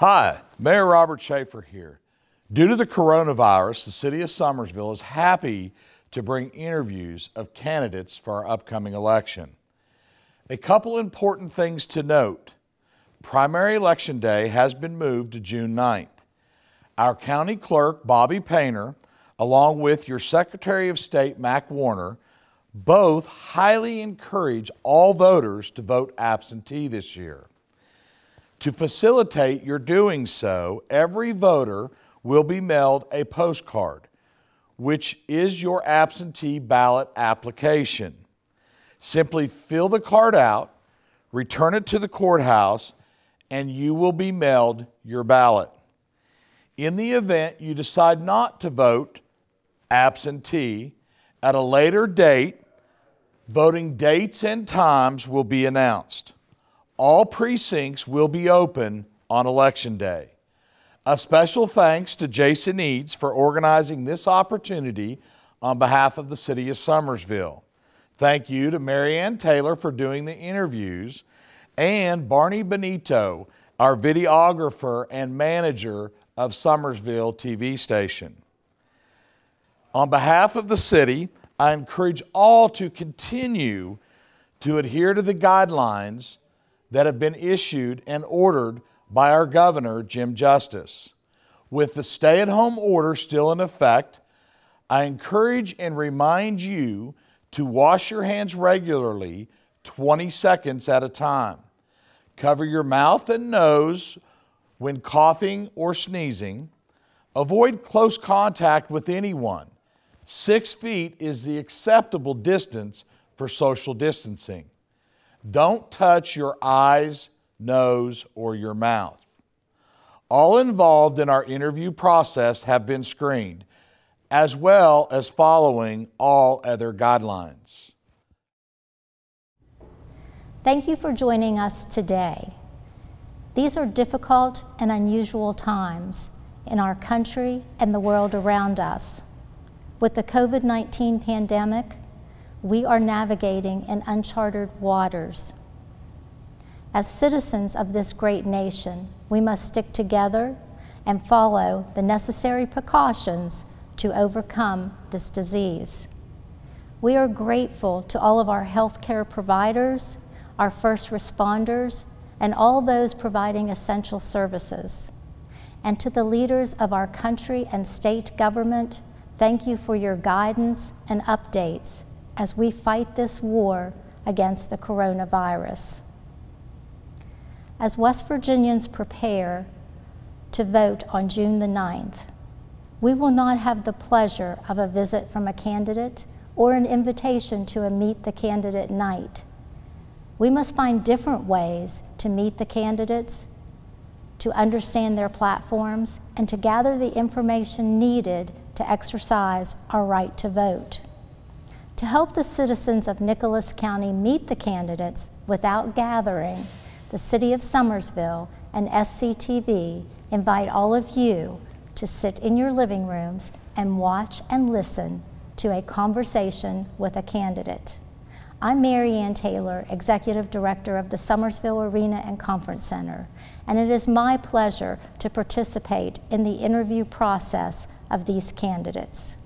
Hi, Mayor Robert Schaefer here. Due to the coronavirus, the City of Summersville is happy to bring interviews of candidates for our upcoming election. A couple important things to note. Primary Election Day has been moved to June 9th. Our County Clerk, Bobby Painter, along with your Secretary of State, Mac Warner, both highly encourage all voters to vote absentee this year. To facilitate your doing so, every voter will be mailed a postcard, which is your absentee ballot application. Simply fill the card out, return it to the courthouse, and you will be mailed your ballot. In the event you decide not to vote absentee, at a later date, voting dates and times will be announced. All precincts will be open on Election Day. A special thanks to Jason Eads for organizing this opportunity on behalf of the City of Summersville. Thank you to Marianne Taylor for doing the interviews, and Barney Benito, our videographer and manager of Summersville TV station. On behalf of the city, I encourage all to continue to adhere to the guidelines that have been issued and ordered by our Governor, Jim Justice. With the stay-at-home order still in effect, I encourage and remind you to wash your hands regularly, 20 seconds at a time. Cover your mouth and nose when coughing or sneezing. Avoid close contact with anyone. 6 feet is the acceptable distance for social distancing. Don't touch your eyes, nose, or your mouth. All involved in our interview process have been screened, as well as following all other guidelines. Thank you for joining us today. These are difficult and unusual times in our country and the world around us. With the COVID-19 pandemic, we are navigating in uncharted waters. As citizens of this great nation, we must stick together and follow the necessary precautions to overcome this disease. We are grateful to all of our healthcare providers, our first responders, and all those providing essential services. And to the leaders of our country and state government, thank you for your guidance and updates as we fight this war against the coronavirus. As West Virginians prepare to vote on June the 9th, we will not have the pleasure of a visit from a candidate or an invitation to a Meet the Candidate night. We must find different ways to meet the candidates, to understand their platforms, and to gather the information needed to exercise our right to vote. To help the citizens of Nicholas County meet the candidates without gathering, the City of Summersville and SCTV invite all of you to sit in your living rooms and watch and listen to a conversation with a candidate. I'm Marianne Taylor, Executive Director of the Summersville Arena and Conference Center, and it is my pleasure to participate in the interview process of these candidates.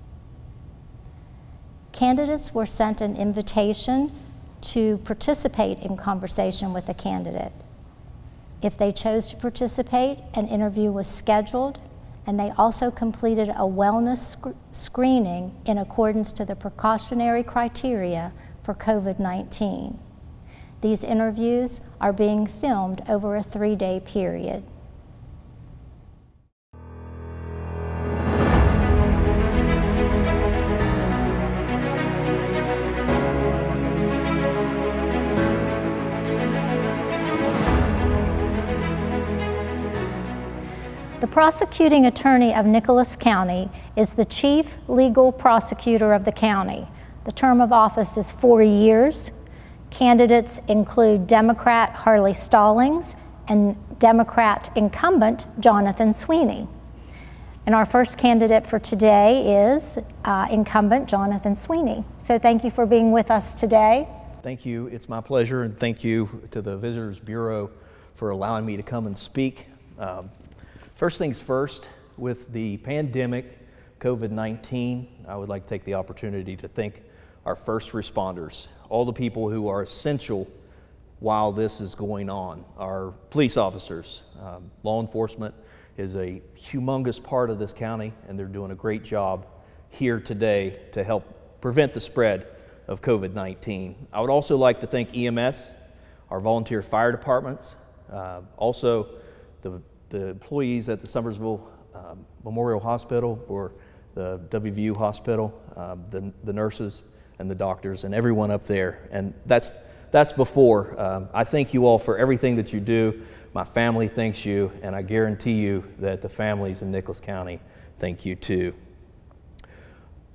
Candidates were sent an invitation to participate in conversation with a candidate. If they chose to participate, an interview was scheduled, and they also completed a wellness screening in accordance to the precautionary criteria for COVID-19. These interviews are being filmed over a 3-day period. The prosecuting attorney of Nicholas County is the chief legal prosecutor of the county. The term of office is 4 years. Candidates include Democrat Harley Stallings and Democrat incumbent Jonathan Sweeney. And our first candidate for today is incumbent Jonathan Sweeney. So thank you for being with us today. Thank you. It's my pleasure, and thank you to the Visitors Bureau for allowing me to come and speak. First things first, with the pandemic, COVID-19, I would like to take the opportunity to thank our first responders, all the people who are essential while this is going on. Our police officers, law enforcement is a humongous part of this county, and they're doing a great job here today to help prevent the spread of COVID-19. I would also like to thank EMS, our volunteer fire departments, also the employees at the Summersville Memorial Hospital or the WVU Hospital, the nurses and the doctors and everyone up there. And that's before. I thank you all for everything that you do. My family thanks you, and I guarantee you that the families in Nicholas County thank you too.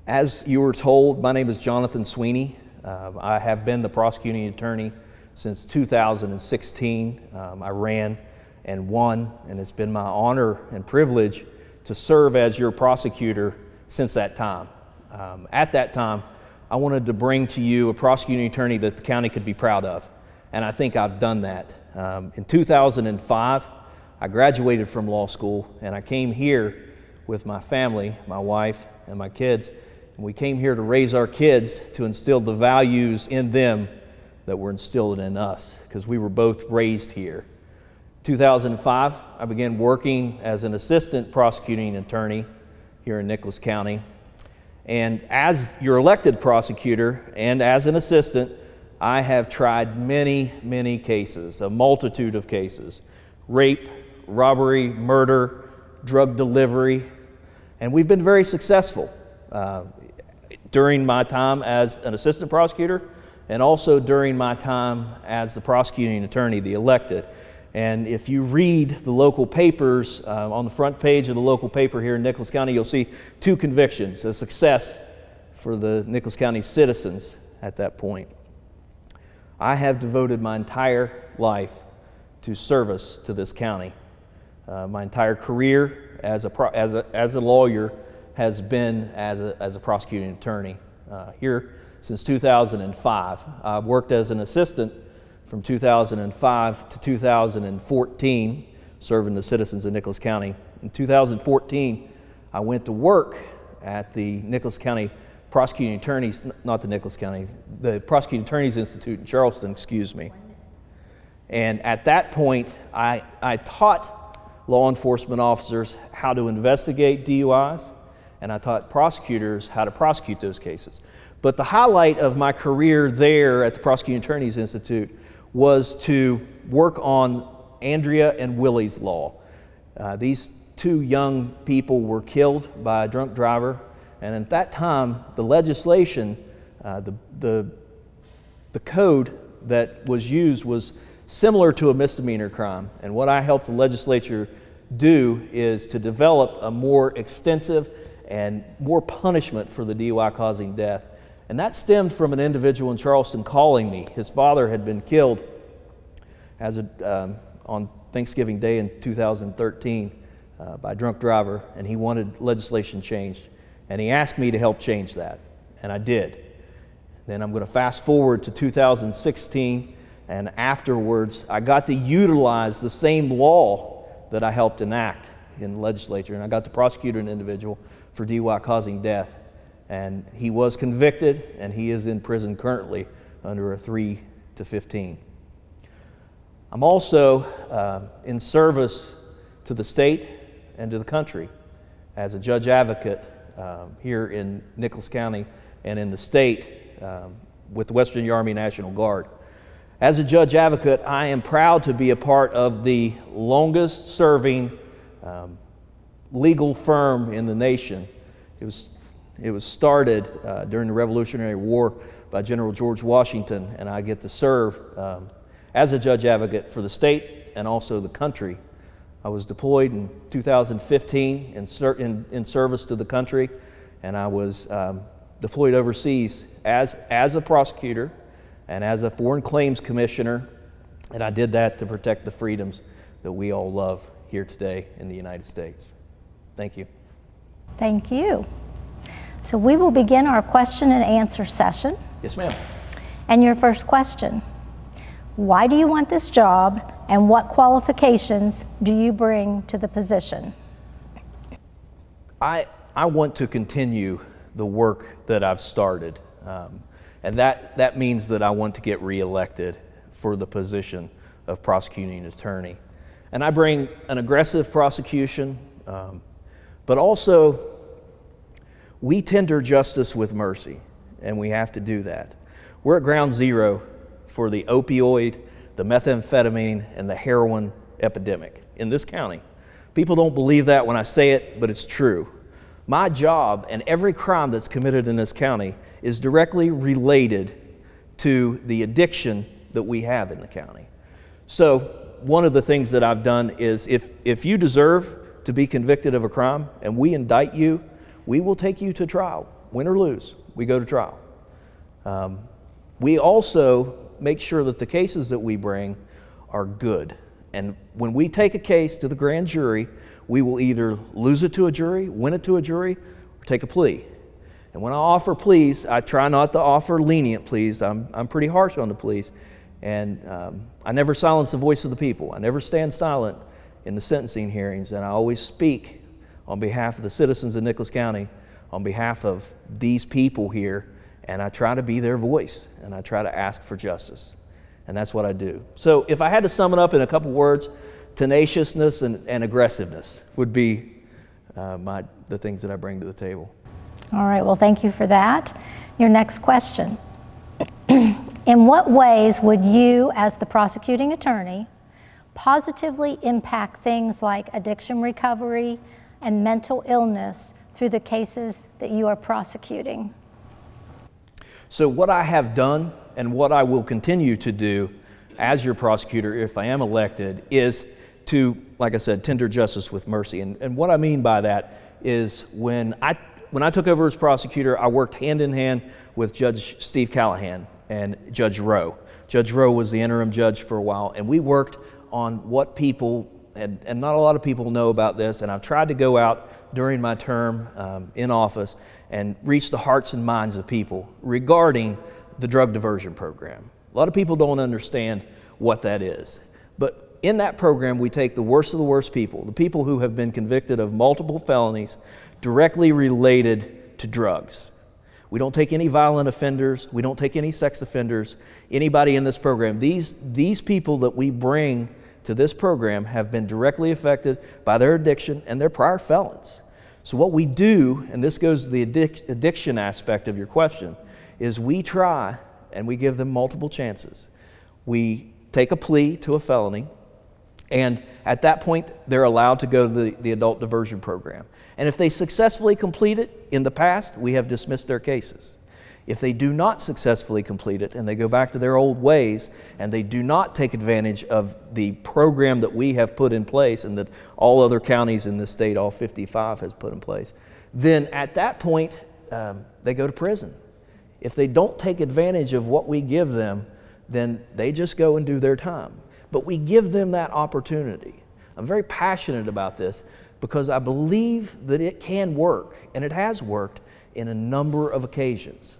As you were told, my name is Jonathan Sweeney. I have been the prosecuting attorney since 2016. I ran and won, and it's been my honor and privilege to serve as your prosecutor since that time. At that time, I wanted to bring to you a prosecuting attorney that the county could be proud of, and I think I've done that. In 2005, I graduated from law school, and I came here with my family, my wife and my kids, and we came here to raise our kids to instill the values in them that were instilled in us, because we were both raised here. 2005, I began working as an assistant prosecuting attorney here in Nicholas County. And as your elected prosecutor and as an assistant, I have tried many, many cases, a multitude of cases: rape, robbery, murder, drug delivery, and we've been very successful during my time as an assistant prosecutor and also during my time as the prosecuting attorney, the elected. And if you read the local papers, on the front page of the local paper here in Nicholas County, you'll see two convictions, a success for the Nicholas County citizens at that point. I have devoted my entire life to service to this county. My entire career as a lawyer has been as a prosecuting attorney. Here since 2005. I've worked as an assistant from 2005 to 2014, serving the citizens of Nicholas County. In 2014, I went to work at the Nicholas County Prosecuting Attorneys, not the Nicholas County, the Prosecuting Attorneys Institute in Charleston, excuse me. And at that point, I taught law enforcement officers how to investigate DUIs, and I taught prosecutors how to prosecute those cases. But the highlight of my career there at the Prosecuting Attorneys Institute was to work on Andrea and Willie's law. These two young people were killed by a drunk driver, and at that time, the legislation, the code that was used was similar to a misdemeanor crime. And what I helped the legislature do is to develop a more extensive and more punishment for the DUI causing death. And that stemmed from an individual in Charleston calling me. His father had been killed on Thanksgiving Day in 2013 by a drunk driver, and he wanted legislation changed. And he asked me to help change that, and I did. Then I'm going to fast forward to 2016, and afterwards I got to utilize the same law that I helped enact in the legislature, and I got to prosecute an individual for DUI causing death. And he was convicted, and he is in prison currently under a 3 to 15. I'm also in service to the state and to the country as a judge advocate here in Nicholas County and in the state with the West Virginia Army National Guard. As a judge advocate, I am proud to be a part of the longest serving legal firm in the nation. It was started during the Revolutionary War by General George Washington, and I get to serve as a judge advocate for the state and also the country. I was deployed in 2015 in service to the country, and I was deployed overseas as a prosecutor and as a foreign claims commissioner, and I did that to protect the freedoms that we all love here today in the United States. Thank you. Thank you. So we will begin our question and answer session. Yes, ma'am. And your first question: Why do you want this job, and what qualifications do you bring to the position? I want to continue the work that I've started, and that means that I want to get reelected for the position of prosecuting attorney. And I bring an aggressive prosecution, but also we tender justice with mercy, and we have to do that. We're at ground zero for the opioid, the methamphetamine, and the heroin epidemic in this county. People don't believe that when I say it, but it's true. My job and every crime that's committed in this county is directly related to the addiction that we have in the county. So one of the things that I've done is if you deserve to be convicted of a crime and we indict you, we will take you to trial. Win or lose, we go to trial. We also make sure that the cases that we bring are good. And when we take a case to the grand jury, we will either lose it to a jury, win it to a jury, or take a plea. And when I offer pleas, I try not to offer lenient pleas. I'm pretty harsh on the pleas. And I never silence the voice of the people. I never stand silent in the sentencing hearings. And I always speak on behalf of the citizens of Nicholas County, on behalf of these people here. And I try to be their voice. And I try to ask for justice. And that's what I do. So if I had to sum it up in a couple words, tenaciousness and aggressiveness would be the things that I bring to the table. All right, well, thank you for that. Your next question. In what ways would you, as the prosecuting attorney, positively impact things like addiction recovery and mental illness through the cases that you are prosecuting? So what I have done and what I will continue to do as your prosecutor, if I am elected, is to, like I said, tender justice with mercy. And what I mean by that is when I took over as prosecutor, I worked hand in hand with Judge Steve Callahan and Judge Rowe. Judge Rowe was the interim judge for a while, and we worked on what people, and not a lot of people know about this, and I've tried to go out during my term in office and reach the hearts and minds of people regarding the drug diversion program. A lot of people don't understand what that is. But in that program, we take the worst of the worst people, the people who have been convicted of multiple felonies directly related to drugs. We don't take any violent offenders. We don't take any sex offenders, anybody in this program. These people that we bring to this program have been directly affected by their addiction and their prior felons. So what we do, and this goes to the addiction aspect of your question, is we try and we give them multiple chances. We take a plea to a felony, and at that point, they're allowed to go to the adult diversion program. And if they successfully complete it in the past, we have dismissed their cases. If they do not successfully complete it and they go back to their old ways and they do not take advantage of the program that we have put in place and that all other counties in this state, all 55, has put in place, then at that point, they go to prison. If they don't take advantage of what we give them, then they just go and do their time. But we give them that opportunity. I'm very passionate about this because I believe that it can work, and it has worked in a number of occasions.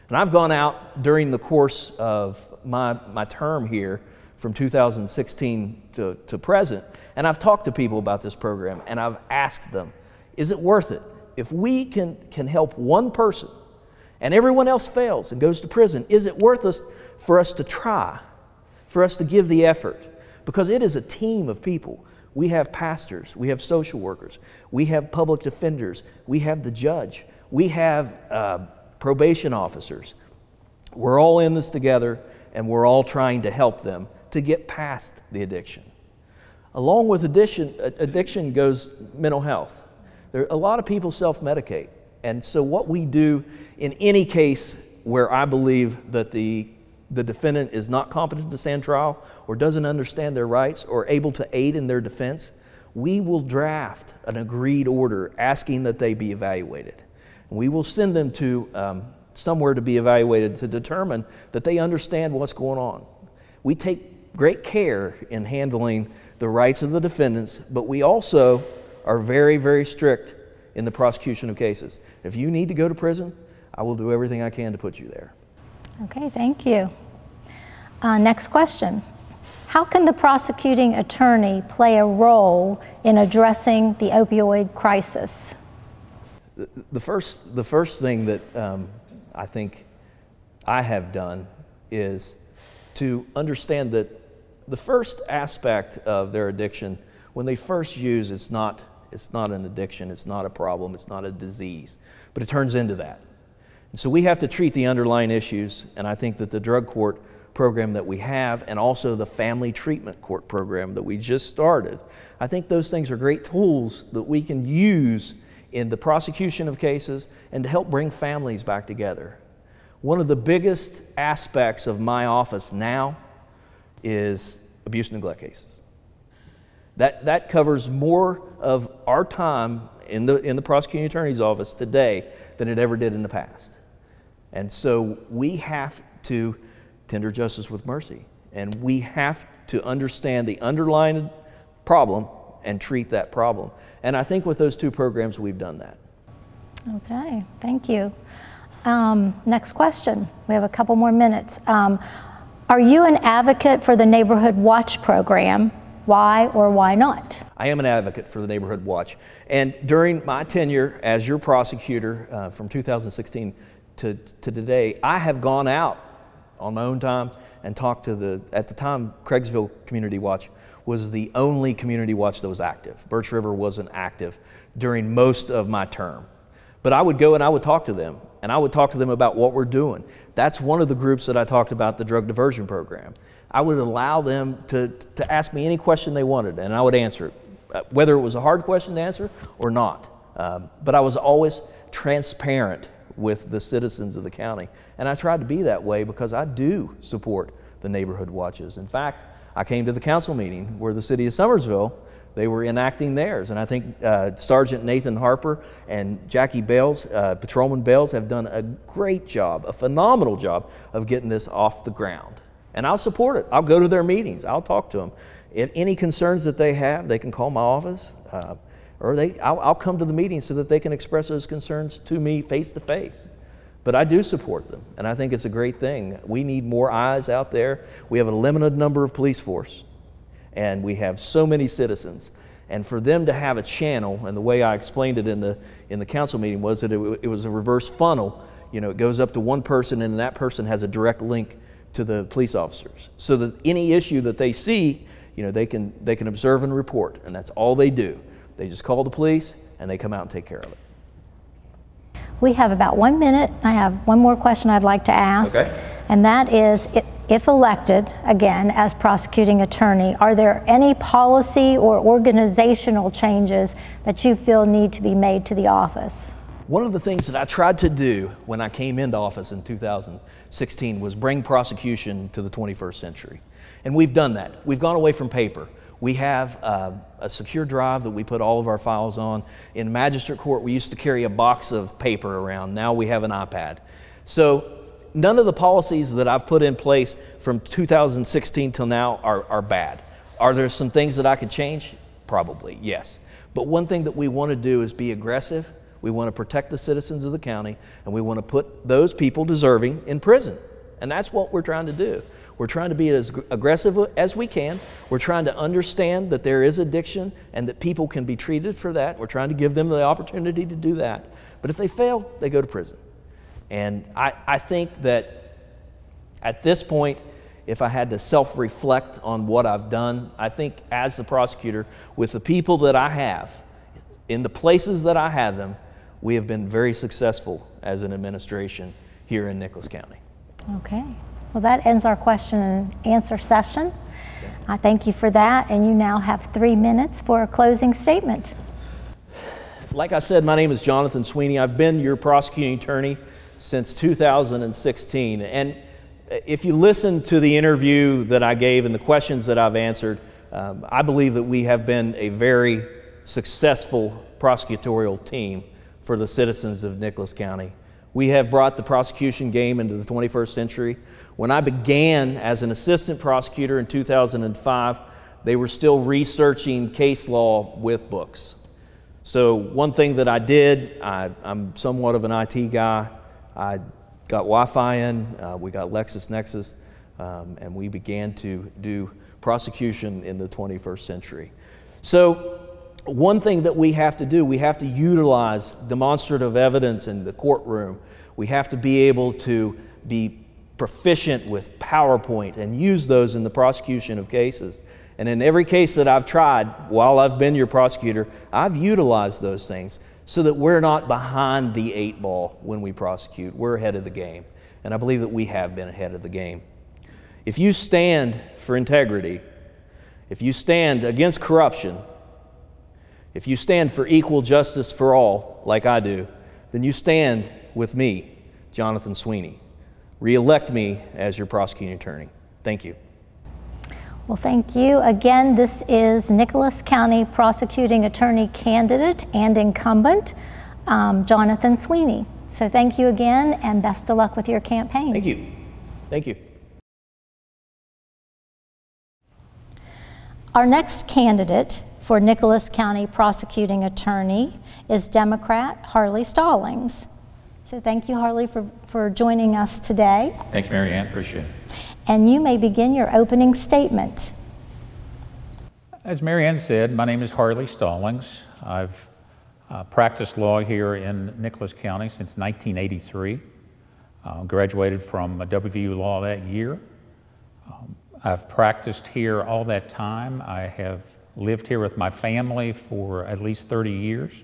And I've gone out during the course of my term here from 2016 to present, and I've talked to people about this program, and I've asked them, is it worth it? If we can help one person and everyone else fails and goes to prison, is it worth it for us to try, for us to give the effort? Because it is a team of people. We have pastors, we have social workers, we have public defenders, we have the judge, we have probation officers. We're all in this together, and we're all trying to help them to get past the addiction. Along with addiction goes mental health. A lot of people self-medicate. And so what we do in any case where I believe that the defendant is not competent to stand trial or doesn't understand their rights or able to aid in their defense, we will draft an agreed order asking that they be evaluated. And we will send them to somewhere to be evaluated to determine that they understand what's going on. We take great care in handling the rights of the defendants, but we also are very, very strict in the prosecution of cases. If you need to go to prison, I will do everything I can to put you there. Okay, thank you. Next question. How can the prosecuting attorney play a role in addressing the opioid crisis? The first thing that I think I have done is to understand that the first aspect of their addiction, when they first use, it's not an addiction, it's not a problem, it's not a disease, but it turns into that. And so we have to treat the underlying issues, and I think that the drug court program that we have, and also the family treatment court program that we just started, I think those things are great tools that we can use in the prosecution of cases and to help bring families back together. One of the biggest aspects of my office now is abuse and neglect cases. That covers more of our time in the prosecuting attorney's office today than it ever did in the past. And so we have to tender justice with mercy, and we have to understand the underlying problem and treat that problem. And I think with those two programs, we've done that. Okay, thank you. Next question. We have a couple more minutes. Are you an advocate for the Neighborhood Watch program? Why or why not? I am an advocate for the Neighborhood Watch. And during my tenure as your prosecutor from 2016 to today, I have gone out on my own time and talked to at the time, Craigsville Community Watch was the only community watch that was active. Birch River wasn't active during most of my term. But I would go and I would talk to them, and I would talk to them about what we're doing. That's one of the groups that I talked about, the drug diversion program. I would allow them to ask me any question they wanted, and I would answer it, whether it was a hard question to answer or not. But I was always transparent with the citizens of the county, and I tried to be that way because I do support the neighborhood watches. In fact, I came to the council meeting where the city of Summersville, they were enacting theirs, and I think Sergeant Nathan Harper and Jackie Bales, Patrolman Bales, have done a great job, a phenomenal job of getting this off the ground. And I'll support it. I'll go to their meetings. I'll talk to them. If any concerns that they have, they can call my office, or I'll come to the meeting so that they can express those concerns to me face to face. But I do support them, and I think it's a great thing. We need more eyes out there. We have a limited number of police force, and we have so many citizens. And for them to have a channel, and the way I explained it in the council meeting was that it was a reverse funnel. You know, it goes up to one person, and that person has a direct link to the police officers, so that any issue that they see, you know, they can observe and report, and that's all they do. They just call the police, and they come out and take care of it. We have about 1 minute. I have one more question I'd like to ask, and that is, if elected again as prosecuting attorney, are there any policy or organizational changes that you feel need to be made to the office? One of the things that I tried to do when I came into office in 2016 was bring prosecution to the 21st century. And we've done that. We've gone away from paper. We have a secure drive that we put all of our files on. In magistrate court, we used to carry a box of paper around. Now we have an iPad. So none of the policies that I've put in place from 2016 till now are bad. Are there some things that I could change? Probably, yes. But one thing that we want to do is be aggressive. We want to protect the citizens of the county, and we want to put those people deserving in prison. And that's what we're trying to do. We're trying to be as aggressive as we can. We're trying to understand that there is addiction and that people can be treated for that. We're trying to give them the opportunity to do that. But if they fail, they go to prison. And I think that at this point, if I had to self-reflect on what I've done, I think as the prosecutor, with the people that I have, in the places that I have them, we have been very successful as an administration here in Nicholas County. Okay. Well, that ends our question and answer session. I thank you for that, and you now have 3 minutes for a closing statement. Like I said, my name is Jonathan Sweeney. I've been your prosecuting attorney since 2016. And if you listen to the interview that I gave and the questions that I've answered, I believe that we have been a very successful prosecutorial team for the citizens of Nicholas County. We have brought the prosecution game into the 21st century. When I began as an assistant prosecutor in 2005, they were still researching case law with books. So one thing that I did, I'm somewhat of an IT guy. I got Wi-Fi in, we got LexisNexis. and we began to do prosecution in the 21st century. So one thing that we have to do, we have to utilize demonstrative evidence in the courtroom. We have to be able to be proficient with PowerPoint and use those in the prosecution of cases. And in every case that I've tried, while I've been your prosecutor, I've utilized those things so that we're not behind the 8 ball when we prosecute. We're ahead of the game. And I believe that we have been ahead of the game. If you stand for integrity, if you stand against corruption, if you stand for equal justice for all, like I do, then you stand with me, Jonathan Sweeney. Re-elect me as your prosecuting attorney. Thank you. Well, thank you. Again, this is Nicholas County Prosecuting Attorney candidate and incumbent, Jonathan Sweeney. So thank you again, and best of luck with your campaign. Thank you. Thank you. Our next candidate for Nicholas County Prosecuting Attorney is Democrat Harley Stallings. So thank you, Harley, for joining us today. Thank you, Mary Ann. Appreciate it. And you may begin your opening statement. As Mary Ann said, my name is Harley Stallings. I've practiced law here in Nicholas County since 1983. Graduated from WVU Law that year. I've practiced here all that time. I have lived here with my family for at least 30 years.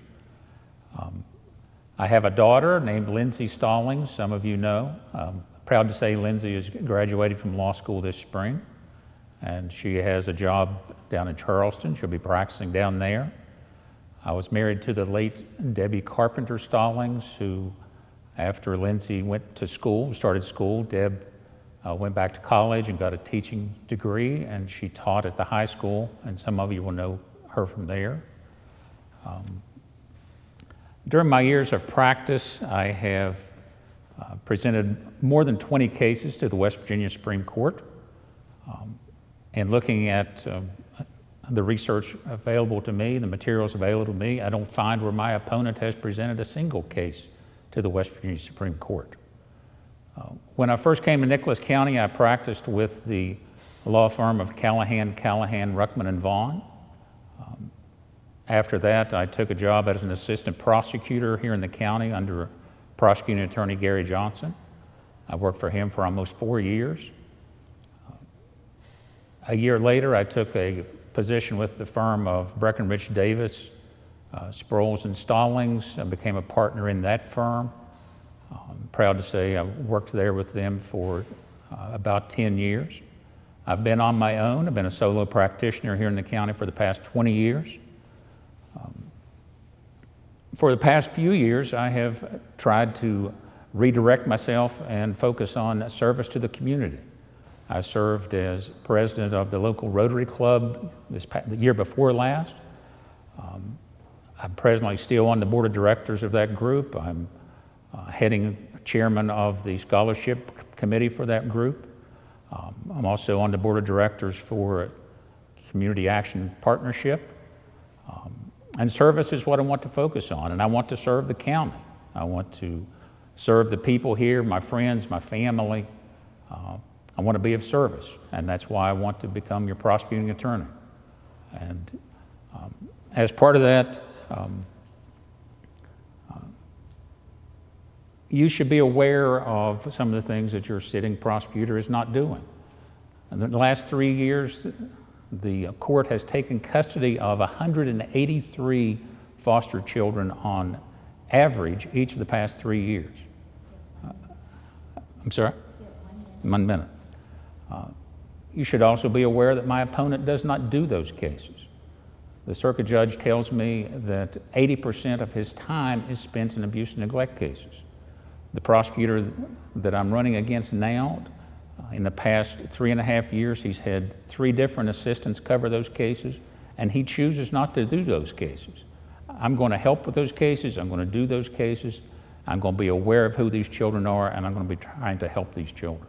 I have a daughter named Lindsay Stallings, some of you know. Proud to say Lindsay has graduated from law school this spring, and she has a job down in Charleston. She'll be practicing down there. I was married to the late Debbie Carpenter Stallings, who, after Lindsay went to school, started school, Deb went back to college and got a teaching degree, and she taught at the high school, and some of you will know her from there. During my years of practice, I have presented more than 20 cases to the West Virginia Supreme Court. And looking at the research available to me, the materials available to me, I don't find where my opponent has presented a single case to the West Virginia Supreme Court. When I first came to Nicholas County, I practiced with the law firm of Callahan, Ruckman, and Vaughn. After that, I took a job as an assistant prosecutor here in the county under prosecuting attorney Gary Johnson. I worked for him for almost 4 years. A year later, I took a position with the firm of Breckenridge Davis, Sproles and Stallings. I became a partner in that firm. I'm proud to say I worked there with them for about 10 years. I've been on my own. I've been a solo practitioner here in the county for the past 20 years. For the past few years, I have tried to redirect myself and focus on service to the community. I served as president of the local Rotary Club the year before last. I'm presently still on the board of directors of that group. I'm heading chairman of the scholarship committee for that group. I'm also on the board of directors for Community Action Partnership. And service is what I want to focus on, and I want to serve the county. I want to serve the people here, my friends, my family. I want to be of service, and that's why I want to become your prosecuting attorney. And as part of that, you should be aware of some of the things that your sitting prosecutor is not doing. In the last 3 years, the court has taken custody of 183 foster children on average each of the past 3 years. I'm sorry? 1 minute. You should also be aware that my opponent does not do those cases. The circuit judge tells me that 80% of his time is spent in abuse and neglect cases. The prosecutor that I'm running against now, in the past 3.5 years, he's had 3 different assistants cover those cases, and he chooses not to do those cases. I'm going to help with those cases. I'm going to do those cases. I'm going to be aware of who these children are, and I'm going to be trying to help these children.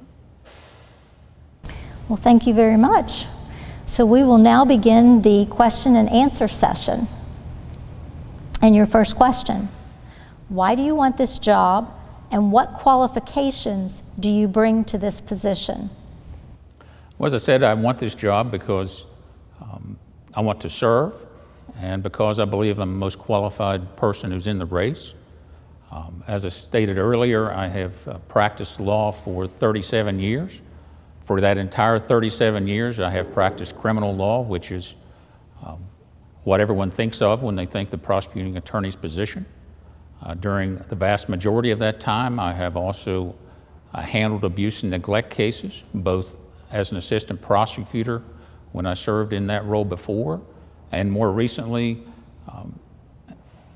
Well, thank you very much. So we will now begin the question and answer session. And your first question: why do you want this job, and what qualifications do you bring to this position? Well, as I said, I want this job because I want to serve and because I believe I'm the most qualified person who's in the race. As I stated earlier, I have practiced law for 37 years. For that entire 37 years, I have practiced criminal law, which is what everyone thinks of when they think the prosecuting attorney's position. During the vast majority of that time, I have also handled abuse and neglect cases, both as an assistant prosecutor when I served in that role before, and more recently,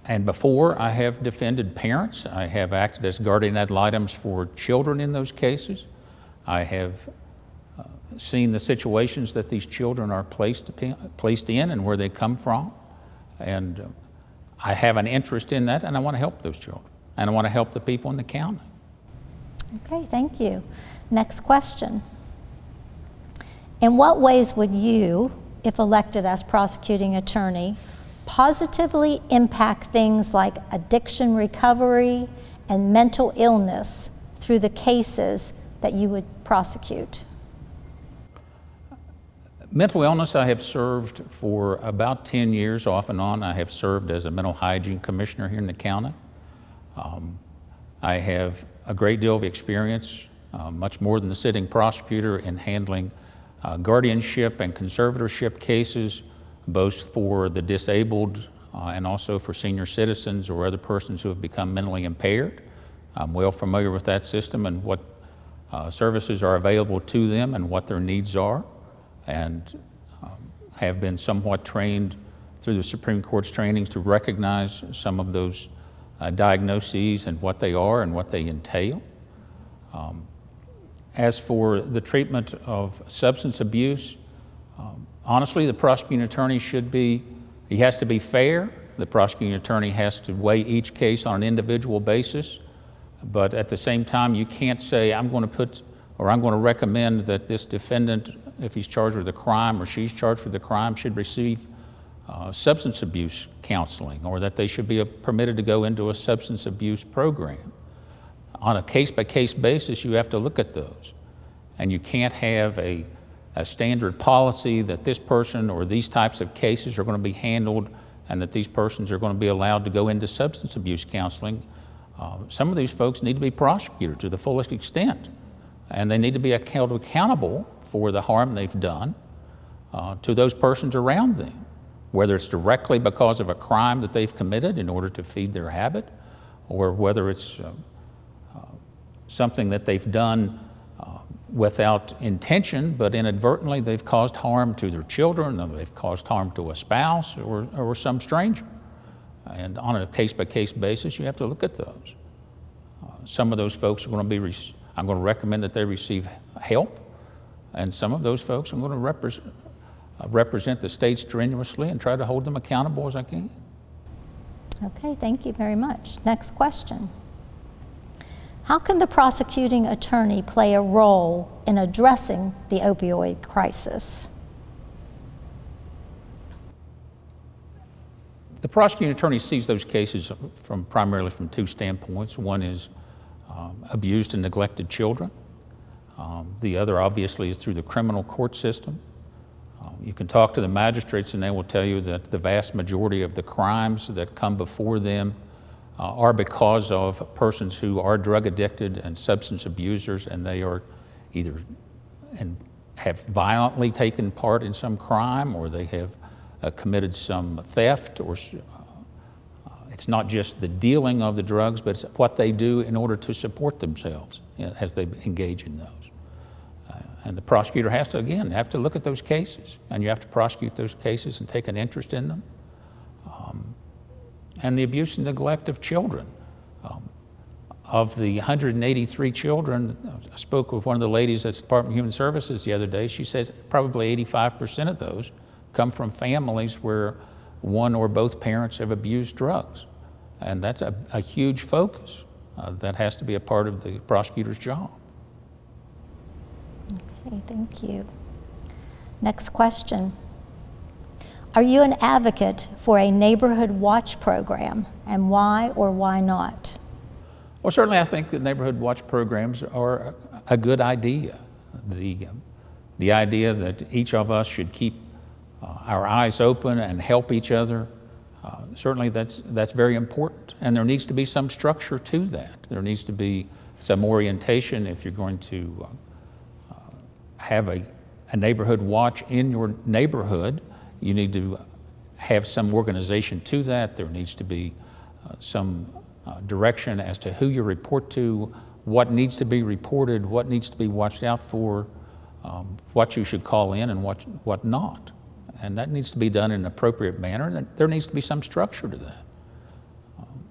and before, I have defended parents. I have acted as guardian ad litem for children in those cases. I have seen the situations that these children are placed in and where they come from. And I have an interest in that, and I want to help those children. And I want to help the people in the county. Okay, thank you. Next question. In what ways would you, if elected as prosecuting attorney, positively impact things like addiction recovery and mental illness through the cases that you would prosecute? Mental illness, I have served for about 10 years off and on. I have served as a mental hygiene commissioner here in the county. I have a great deal of experience, much more than the sitting prosecutor, in handling guardianship and conservatorship cases, both for the disabled and also for senior citizens or other persons who have become mentally impaired. I'm well familiar with that system and what services are available to them and what their needs are, and have been somewhat trained through the Supreme Court's trainings to recognize some of those diagnoses and what they are and what they entail. As for the treatment of substance abuse, honestly, the prosecuting attorney he has to be fair. The prosecuting attorney has to weigh each case on an individual basis, but at the same time, you can't say, I'm going to recommend that this defendant, if he's charged with a crime or she's charged with a crime, should receive substance abuse counseling, or that they should be permitted to go into a substance abuse program. On a case-by-case basis, you have to look at those. And you can't have a standard policy that this person or these types of cases are going to be handled and that these persons are going to be allowed to go into substance abuse counseling. Some of these folks need to be prosecuted to the fullest extent, and they need to be held accountable for the harm they've done to those persons around them, whether it's directly because of a crime that they've committed in order to feed their habit, or whether it's something that they've done without intention, but inadvertently they've caused harm to their children, or they've caused harm to a spouse or some stranger. And on a case-by-case basis, you have to look at those. Some of those folks are going to be, I'm going to recommend that they receive help, and some of those folks I'm going to represent the state strenuously and try to hold them accountable as I can. Okay, thank you very much. Next question. How can the prosecuting attorney play a role in addressing the opioid crisis? The prosecuting attorney sees those cases primarily from two standpoints. One is abused and neglected children. The other, obviously, is through the criminal court system. You can talk to the magistrates and they will tell you that the vast majority of the crimes that come before them are because of persons who are drug addicted and substance abusers, and they are either and have violently taken part in some crime, or they have committed some theft, or it's not just the dealing of the drugs, but it's what they do in order to support themselves as they engage in those. And the prosecutor has to, again, look at those cases, and you have to prosecute those cases and take an interest in them. And the abuse and neglect of children. Of the 183 children, I spoke with one of the ladies at the Department of Human Services the other day. She says probably 85% of those come from families where one or both parents have abused drugs. And that's a huge focus that has to be a part of the prosecutor's job. Okay, thank you. Next question. Are you an advocate for a neighborhood watch program, and why or why not? Well, certainly I think that neighborhood watch programs are a good idea. The The idea that each of us should keep our eyes open and help each other, certainly that's very important. And there needs to be some structure to that. There needs to be some orientation if you're going to have a neighborhood watch in your neighborhood. You need to have some organization to that. There needs to be some direction as to who you report to, what needs to be reported, what needs to be watched out for, what you should call in and what not. And that needs to be done in an appropriate manner. And there needs to be some structure to that.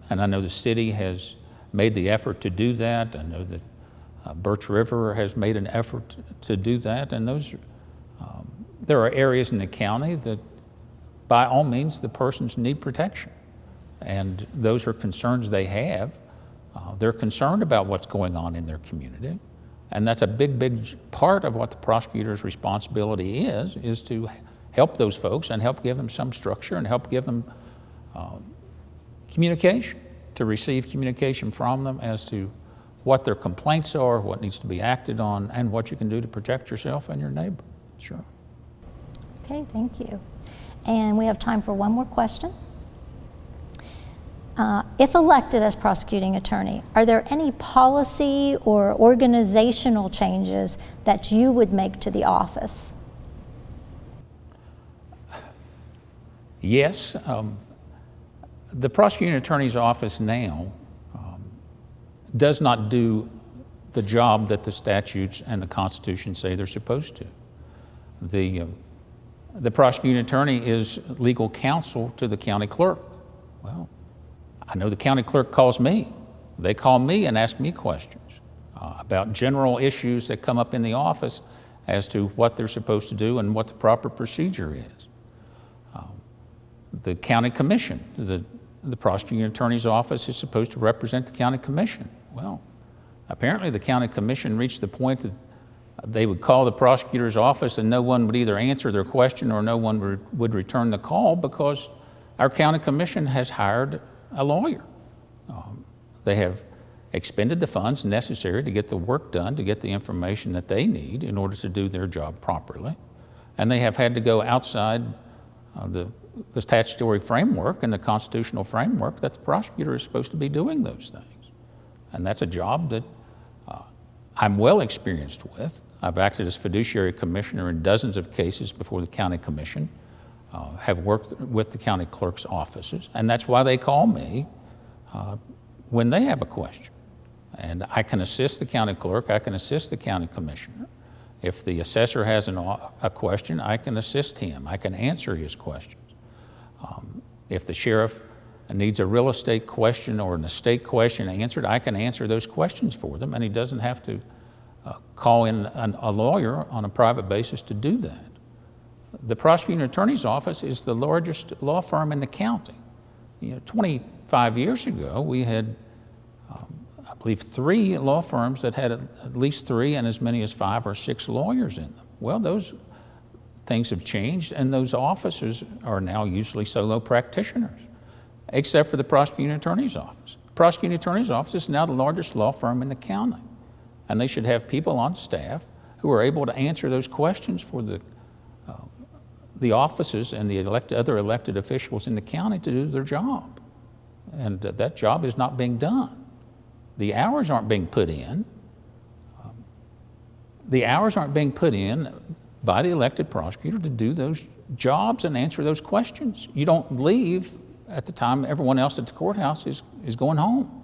And I know the city has made the effort to do that. I know that Birch River has made an effort to do that. And there are areas in the county that by all means the persons need protection. And those are concerns they have. They're concerned about what's going on in their community. And that's a big, big part of what the prosecutor's responsibility is to help those folks and help give them some structure and help give them communication, to receive communication from them as to what their complaints are, what needs to be acted on, and what you can do to protect yourself and your neighbor. Sure. Okay, thank you. And we have time for one more question. If elected as prosecuting attorney, are there any policy or organizational changes that you would make to the office? Yes. The prosecuting attorney's office now does not do the job that the statutes and the Constitution say they're supposed to. The prosecuting attorney is legal counsel to the county clerk. Well, I know the county clerk calls me. They call me and ask me questions about general issues that come up in the office as to what they're supposed to do and what the proper procedure is. The county commission, the prosecuting attorney's office is supposed to represent the county commission. Well, apparently the county commission reached the point that they would call the prosecutor's office and no one would either answer their question or no one would return the call because our county commission has hired a lawyer. They have expended the funds necessary to get the work done, to get the information that they need in order to do their job properly. And they have had to go outside the statutory framework and the constitutional framework that the prosecutor is supposed to be doing those things. And that's a job that I'm well experienced with. I've acted as fiduciary commissioner in dozens of cases before the county commission, have worked with the county clerk's offices, and that's why they call me when they have a question. And I can assist the county clerk, I can assist the county commissioner. If the assessor has a question, I can assist him, I can answer his questions. If the sheriff needs a real estate question or an estate question answered, I can answer those questions for them, and he doesn't have to call in a lawyer on a private basis to do that. The prosecuting attorney's office is the largest law firm in the county. 25 years ago, we had, I believe, 3 law firms that had at least 3 and as many as 5 or 6 lawyers in them. Well, those things have changed, and those offices are now usually solo practitioners, except for the prosecuting attorney's office. The prosecuting attorney's office is now the largest law firm in the county, and they should have people on staff who are able to answer those questions for the offices and the other elected officials in the county to do their job. And that job is not being done. The hours aren't being put in. The hours aren't being put in by the elected prosecutor to do those jobs and answer those questions. You don't leave at the time everyone else at the courthouse is going home.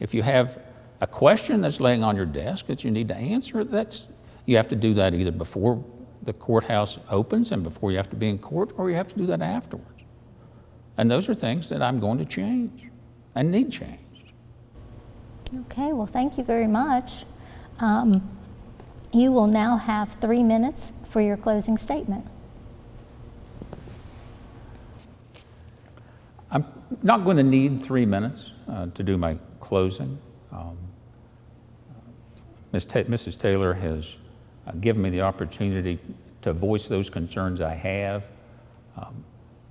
If you have a question that's laying on your desk that you need to answer, you have to do that either before the courthouse opens and before you have to be in court, or you have to do that afterwards. And those are things that I'm going to change and need changed. Okay, well, thank you very much. You will now have 3 minutes for your closing statement. I'm not going to need 3 minutes to do my closing. Mrs. Taylor has given me the opportunity to voice those concerns I have.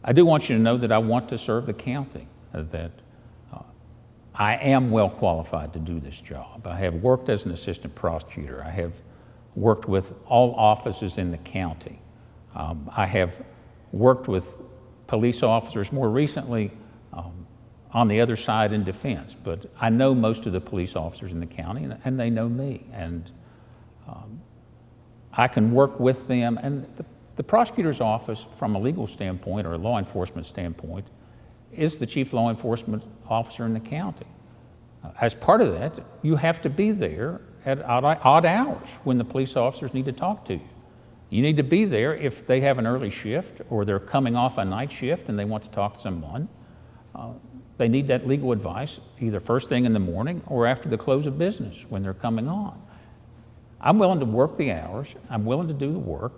I do want you to know that I want to serve the county, that I am well qualified to do this job. I have worked as an assistant prosecutor. I have worked with all offices in the county. I have worked with police officers more recently on the other side in defense, but I know most of the police officers in the county, and they know me, and I can work with them. And the prosecutor's office, from a legal standpoint or a law enforcement standpoint, is the chief law enforcement officer in the county. As part of that, you have to be there at odd hours when the police officers need to talk to you. You need to be there if they have an early shift or they're coming off a night shift and they want to talk to someone. They need that legal advice either first thing in the morning or after the close of business when they're coming on. I'm willing to work the hours, I'm willing to do the work,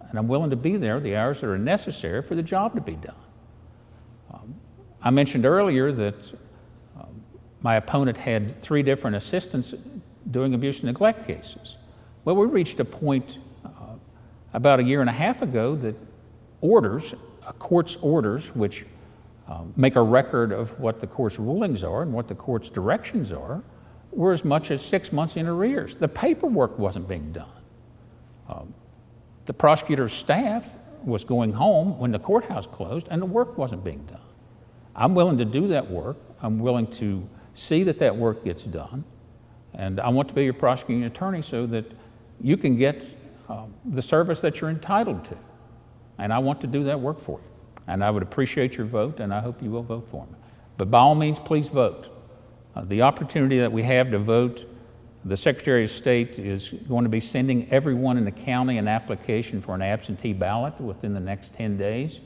and I'm willing to be there the hours that are necessary for the job to be done. I mentioned earlier that my opponent had 3 different assistants doing abuse and neglect cases. Well, we reached a point about a year and a half ago that orders, a court's orders, which make a record of what the court's rulings are and what the court's directions are, were as much as 6 months in arrears. The paperwork wasn't being done. The prosecutor's staff was going home when the courthouse closed and the work wasn't being done. I'm willing to do that work. I'm willing to see that that work gets done. And I want to be your prosecuting attorney so that you can get the service that you're entitled to. And I want to do that work for you. And I would appreciate your vote, and I hope you will vote for me. But by all means, please vote. The opportunity that we have to vote, the Secretary of State is going to be sending everyone in the county an application for an absentee ballot within the next 10 days.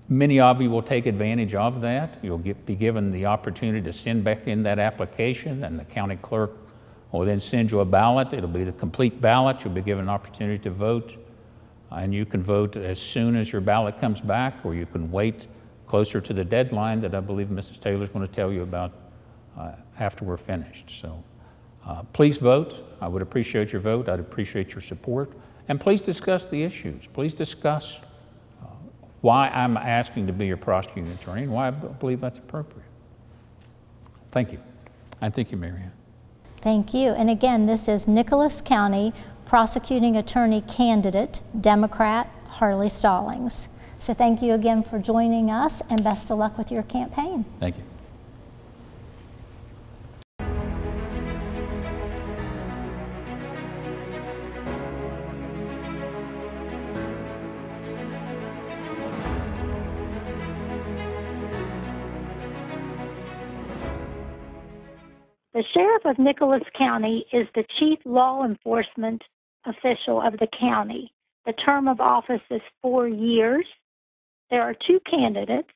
Many of you will take advantage of that. You'll be given the opportunity to send back in that application, and the county clerk will then send you a ballot. It'll be the complete ballot. You'll be given an opportunity to vote, and you can vote as soon as your ballot comes back, or you can wait closer to the deadline that I believe Mrs. Taylor is going to tell you about after we're finished. So please vote. I would appreciate your vote. I'd appreciate your support. And please discuss the issues. Please discuss why I'm asking to be your prosecuting attorney and why I believe that's appropriate. Thank you. And thank you, Mary Ann. Thank you. And again, this is Nicholas County Prosecuting Attorney Candidate, Democrat Harley Stallings. So thank you again for joining us, and best of luck with your campaign. Thank you. The Sheriff of Nicholas County is the chief law enforcement official of the county. The term of office is 4 years. There are 2 candidates.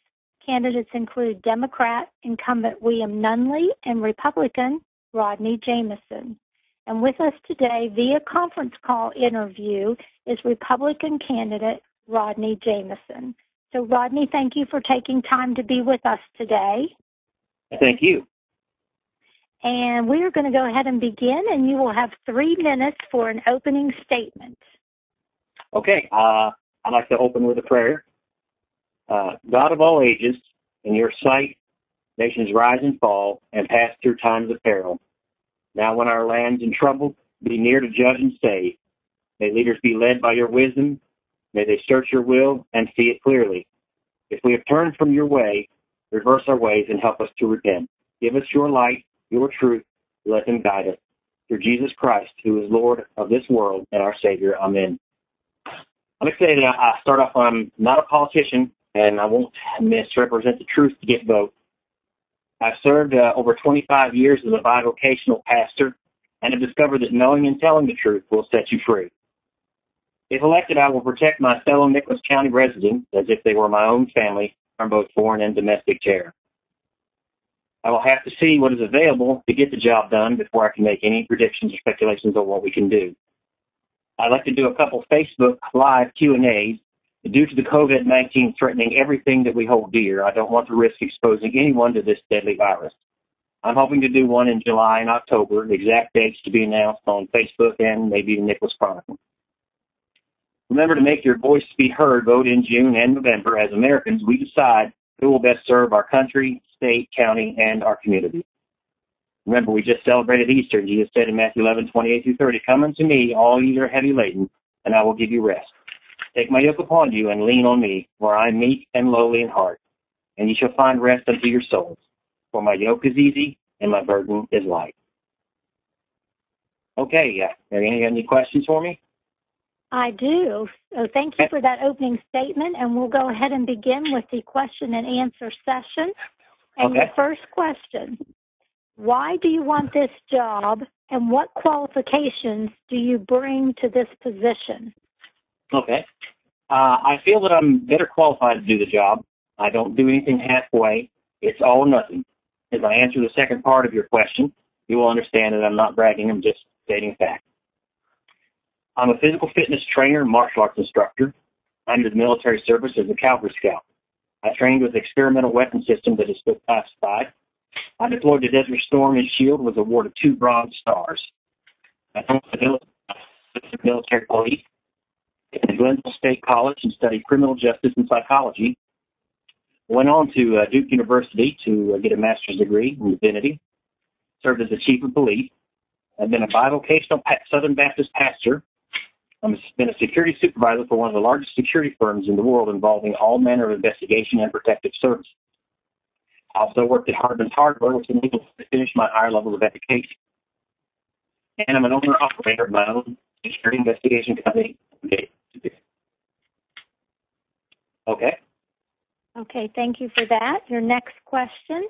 Candidates include Democrat incumbent William Nunley and Republican Rodney Jameson. And with us today via conference call interview is Republican candidate Rodney Jameson. So Rodney, thank you for taking time to be with us today. Thank you. And we are going to go ahead and begin, and you will have 3 minutes for an opening statement. Okay. I'd like to open with a prayer. God of all ages, in your sight, nations rise and fall and pass through times of peril. Now when our land's in trouble, be near to judge and save. May leaders be led by your wisdom. May they search your will and see it clearly. If we have turned from your way, reverse our ways and help us to repent. Give us your light, your truth, let them guide us. Through Jesus Christ, who is Lord of this world and our Savior. Amen. I'm excited. I start off, I'm not a politician, and I won't misrepresent the truth to get vote. I've served over 25 years as a bivocational pastor and have discovered that knowing and telling the truth will set you free. If elected, I will protect my fellow Nicholas County residents as if they were my own family from both foreign and domestic terror. I will have to see what is available to get the job done before I can make any predictions or speculations on what we can do. I'd like to do a couple Facebook Live Q&As. Due to the COVID-19 threatening everything that we hold dear, I don't want to risk exposing anyone to this deadly virus. I'm hoping to do one in July and October, the exact dates to be announced on Facebook and maybe the Nicholas Chronicle. Remember to make your voice be heard. Vote in June and November. As Americans, we decide who will best serve our country, state, county, and our community. Remember, we just celebrated Easter. Jesus said in Matthew 11:28-30, "Come unto me, all ye that are heavy laden, and I will give you rest. Take my yoke upon you and lean on me, for I am meek and lowly in heart, and ye shall find rest unto your souls. For my yoke is easy and my burden is light." Okay, Marianne, you have any questions for me? I do. So thank you for that opening statement, and we'll go ahead and begin with the question and answer session. And Okay. your first question, why do you want this job, and what qualifications do you bring to this position? Okay. I feel that I'm better qualified to do the job. I don't do anything halfway. It's all or nothing. As I answer the second part of your question, you will understand that I'm not bragging. I'm just stating fact. I'm a physical fitness trainer and martial arts instructor. I entered the military service as a Cavalry Scout. I trained with an experimental weapon system that is still classified. I deployed to Desert Storm and Shield, was awarded 2 Bronze Stars. I joined the military police at Glenville State College and studied criminal justice and psychology. Went on to Duke University to get a master's degree in divinity. Served as the chief of police. I've been a bivocational Southern Baptist pastor. I've been a security supervisor for one of the largest security firms in the world involving all manner of investigation and protective services. I also worked at Hardman's Hardware, which enabled me to finish my higher level of education. And I'm an owner-operator of my own security investigation company. Okay. Okay, thank you for that. Your next question.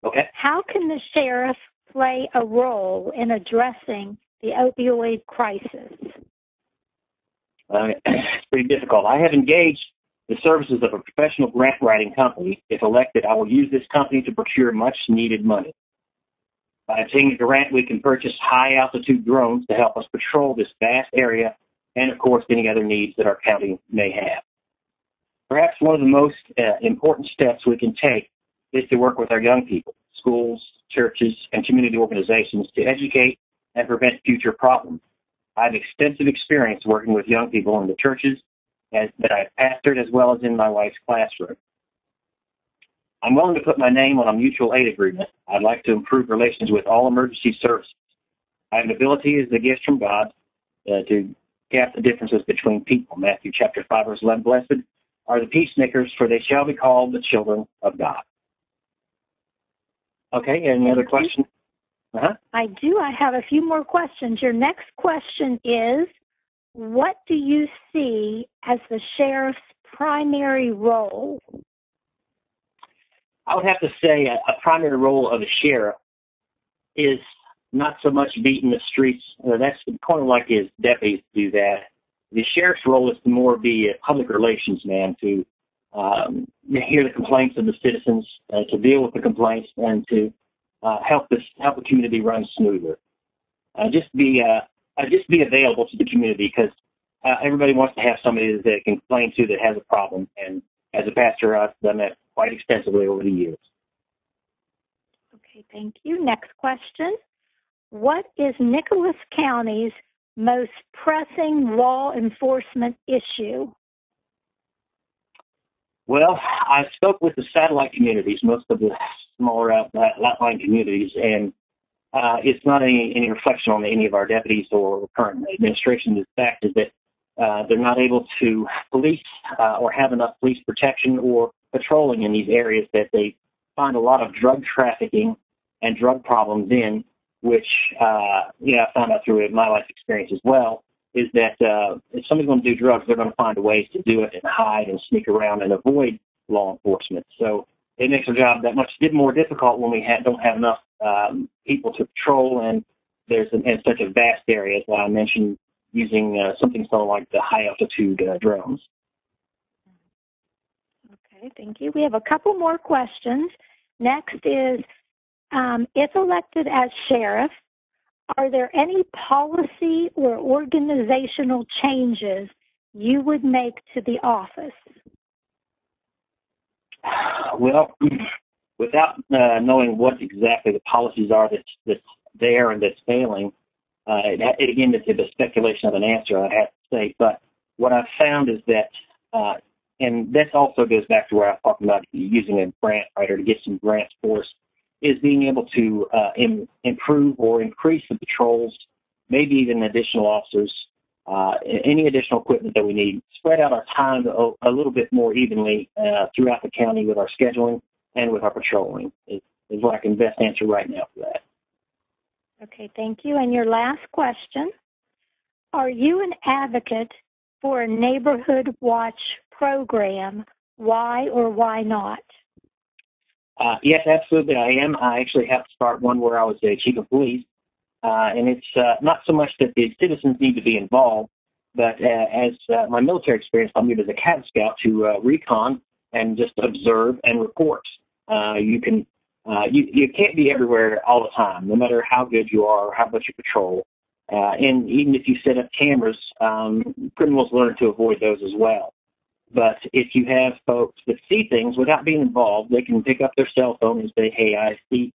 Okay. How can the sheriff play a role in addressing the opioid crisis? It's pretty difficult. I have engaged the services of a professional grant writing company. If elected, I will use this company to procure much needed money. By obtaining a grant, we can purchase high altitude drones to help us patrol this vast area and, of course, any other needs that our county may have. Perhaps one of the most important steps we can take is to work with our young people, schools, churches, and community organizations to educate and prevent future problems. I have extensive experience working with young people in the churches that I've pastored as well as in my wife's classroom. I'm willing to put my name on a mutual aid agreement. I'd like to improve relations with all emergency services. I have an ability as a gift from God to gap the differences between people. Matthew chapter 5, verse 11, "Blessed are the peacemakers, for they shall be called the children of God." Okay, any other questions? I do. I have a few more questions. Your next question is, what do you see as the sheriff's primary role? I would have to say a primary role of a sheriff is not so much beating the streets. That's kind of like his deputies do that. The sheriff's role is to more be a public relations man, to hear the complaints of the citizens, to deal with the complaints, and to help the community run smoother. Just be available to the community, because everybody wants to have somebody that they can complain to that has a problem. And as a pastor, I've done that quite extensively over the years. Okay, thank you. Next question. What is Nicholas County's most pressing law enforcement issue? Well, I spoke with the satellite communities, most of the smaller outlying communities, and it's not any reflection on any of our deputies or current administration. The fact is that they're not able to police or have enough police protection or patrolling in these areas that they find a lot of drug trafficking and drug problems in, which I found out through my life experience as well, is that if somebody's going to do drugs, they're going to find ways to do it and hide and sneak around and avoid law enforcement. So it makes our job that much more difficult when we don't have enough people to patrol, and there's in such a vast area, as what I mentioned, using something sort of like the high-altitude drones. Okay, thank you. We have a couple more questions. Next is, if elected as sheriff, are there any policy or organizational changes you would make to the office? Well, without knowing what exactly the policies are that's there and that's failing, again, it's a speculation of an answer, I have to say. But what I've found is that, and this also goes back to where I was talking about using a grant writer to get some grants for us. is being able to improve or increase the patrols, maybe even additional officers, any additional equipment that we need, spread out our time a little bit more evenly throughout the county with our scheduling and with our patrolling is what I can best answer right now for that. Okay, thank you. And your last question, are you an advocate for a neighborhood watch program? Why or why not? Yes, absolutely, I am. I actually have to start one where I was the chief of police. And it's not so much that the citizens need to be involved, but as my military experience taught me as a Cat Scout to recon and just observe and report. You can't be everywhere all the time, no matter how good you are or how much you patrol. And even if you set up cameras, criminals learn to avoid those as well. But if you have folks that see things without being involved, they can pick up their cell phone and say, hey, I see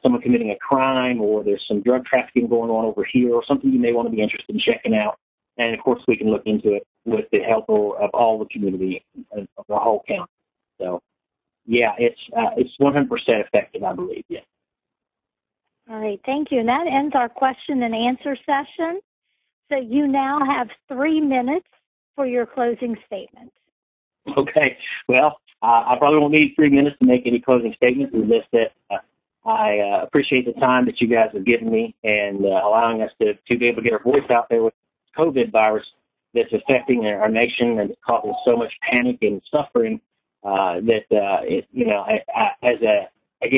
someone committing a crime, or there's some drug trafficking going on over here, or something you may want to be interested in checking out. And, of course, we can look into it with the help of all the community of the whole county. So, yeah, it's 100% effective, I believe, yes. All right, thank you. And that ends our question and answer session. So you now have 3 minutes for your closing statement. Okay. Well, I probably won't need 3 minutes to make any closing statements. It's just that I appreciate the time that you guys have given me and allowing us to be able to get our voice out there with COVID virus that's affecting our nation and causing so much panic and suffering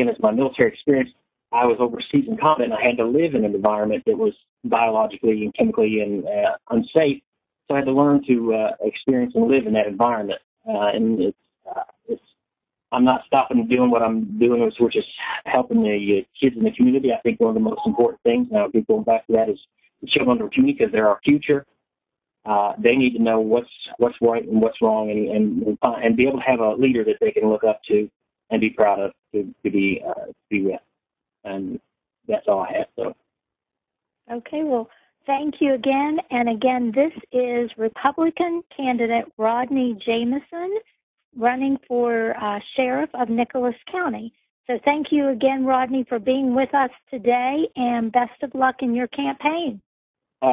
as my military experience, I was overseas in combat and I had to live in an environment that was biologically and chemically and unsafe. So I had to learn to experience and live in that environment. I'm not stopping doing what I'm doing, which is helping the kids in the community. I think one of the most important things, and I'll keep going back to that, is the children of the community, because they're our future. They need to know what's right and what's wrong, and be able to have a leader that they can look up to and be proud of to be with. And that's all I have. So. Okay, well, thank you again. And again, this is Republican candidate Rodney Jameson running for Sheriff of Nicholas County. So thank you again, Rodney, for being with us today, and best of luck in your campaign.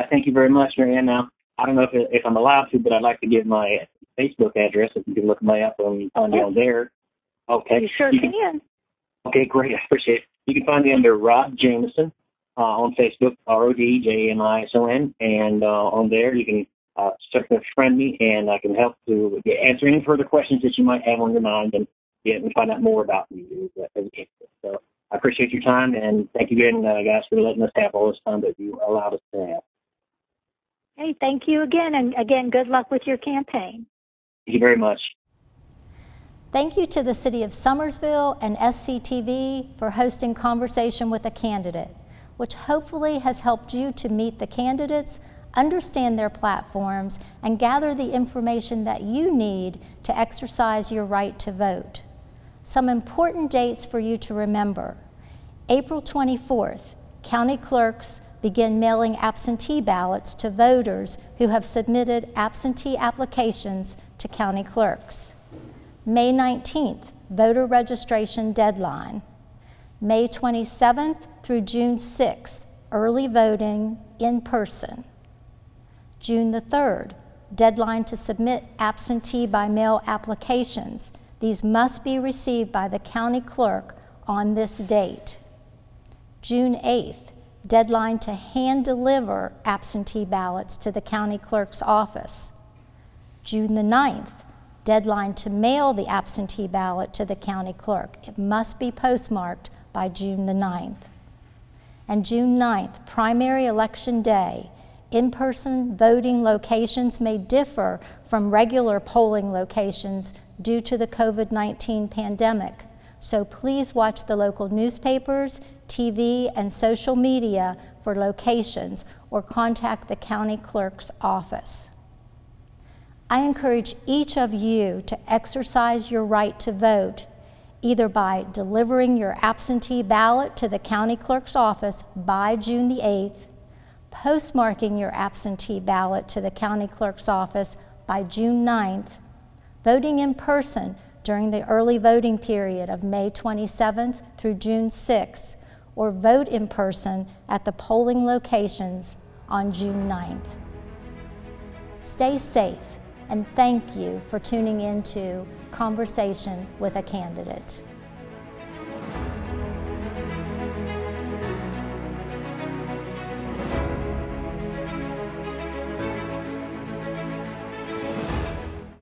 Thank you very much, Marianne. Now, I don't know if I'm allowed to, but I'd like to give my Facebook address if you can look me up on there. Okay. You sure can. Okay, great. I appreciate it. You can find me under Rod Jameson on Facebook, RODJAMISON, and on there you can certainly friend me, and I can help to answer any further questions that you might have on your mind and find out more about me as a candidate. So I appreciate your time, and thank you again, guys, for letting us have all this time that you allowed us to have. Hey, thank you again, and again, good luck with your campaign. Thank you very much. Thank you to the City of Summersville and SCTV for hosting Conversation with a Candidate, which hopefully has helped you to meet the candidates, understand their platforms, and gather the information that you need to exercise your right to vote. Some important dates for you to remember. April 24th, county clerks begin mailing absentee ballots to voters who have submitted absentee applications to county clerks. May 19th, voter registration deadline. May 27th through June 6th, early voting in person. June the 3rd, deadline to submit absentee by mail applications. These must be received by the county clerk on this date. June 8th, deadline to hand deliver absentee ballots to the county clerk's office. June the 9th, deadline to mail the absentee ballot to the county clerk. It must be postmarked by June the 9th. And June 9th, primary election day. In-person voting locations may differ from regular polling locations due to the COVID-19 pandemic. So please watch the local newspapers, TV, and social media for locations, or contact the county clerk's office. I encourage each of you to exercise your right to vote, either by delivering your absentee ballot to the county clerk's office by June the 8th, postmarking your absentee ballot to the county clerk's office by June 9th, voting in person during the early voting period of May 27th through June 6th, or vote in person at the polling locations on June 9th. Stay safe, and thank you for tuning into Conversation with a Candidate.